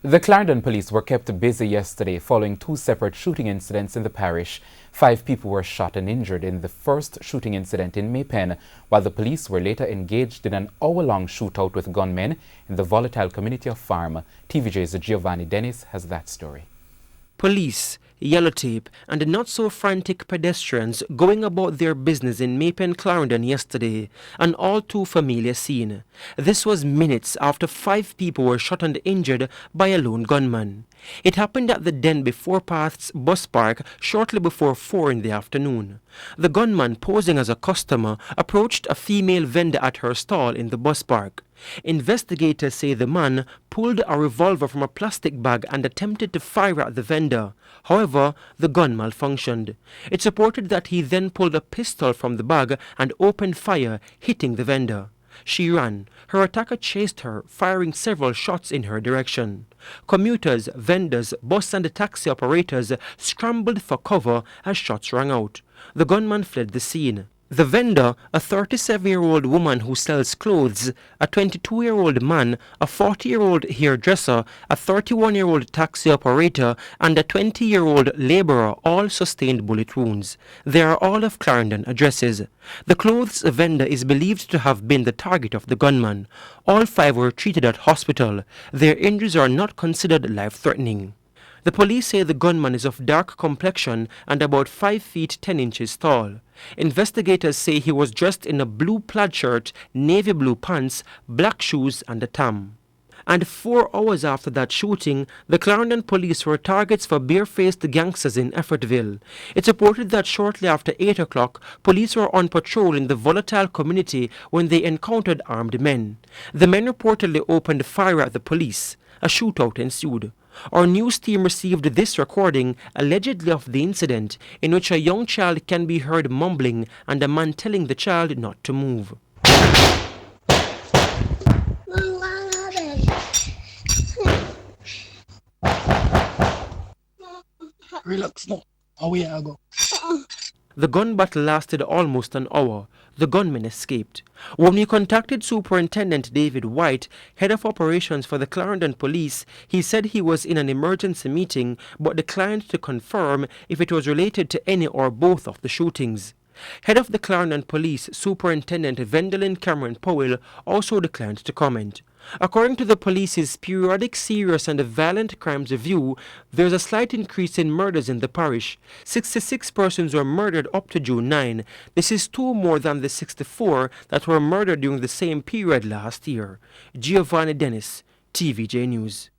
The Clarendon police were kept busy yesterday following two separate shooting incidents in the parish. 5 people were shot and injured in the first shooting incident in Maypen, while the police were later engaged in an hour-long shootout with gunmen in the volatile community of Farm. TVJ's Giovanni Dennis has that story. Police, yellow tape, and not-so-frantic pedestrians going about their business in Maypen, Clarendon yesterday, an all-too familiar scene. This was minutes after 5 people were shot and injured by a lone gunman. It happened at the Denby Fourpaths bus park shortly before 4 in the afternoon. The gunman, posing as a customer, approached a female vendor at her stall in the bus park. Investigators say the man pulled a revolver from a plastic bag and attempted to fire at the vendor. However, the gun malfunctioned. It's reported that he then pulled a pistol from the bag and opened fire, hitting the vendor. She ran. Her attacker chased her, firing several shots in her direction. Commuters, vendors, bus and taxi operators scrambled for cover as shots rang out. The gunman fled the scene. The vendor, a 37-year-old woman who sells clothes, a 22-year-old man, a 40-year-old hairdresser, a 31-year-old taxi operator, and a 20-year-old laborer all sustained bullet wounds. They are all of Clarendon addresses. The clothes vendor is believed to have been the target of the gunman. All 5 were treated at hospital. Their injuries are not considered life-threatening. The police say the gunman is of dark complexion and about 5 feet 10 inches tall. Investigators say he was dressed in a blue plaid shirt, navy blue pants, black shoes and a tam. And 4 hours after that shooting, the Clarendon police were targets for barefaced gangsters in Effortville. It's reported that shortly after 8 o'clock, police were on patrol in the volatile community when they encountered armed men. The men reportedly opened fire at the police. A shootout ensued. Our news team received this recording, allegedly of the incident, in which a young child can be heard mumbling and a man telling the child not to move. Relax now. Away I go. The gun battle lasted almost an hour. The gunmen escaped. When we contacted Superintendent David White, head of operations for the Clarendon Police, he said he was in an emergency meeting but declined to confirm if it was related to any or both of the shootings. Head of the Clarendon Police, Superintendent Vendalyn Cameron Powell, also declined to comment. According to the police's periodic serious and violent crimes review, there is a slight increase in murders in the parish. 66 persons were murdered up to June 9. This is 2 more than the 64 that were murdered during the same period last year. Giovanni Dennis, TVJ News.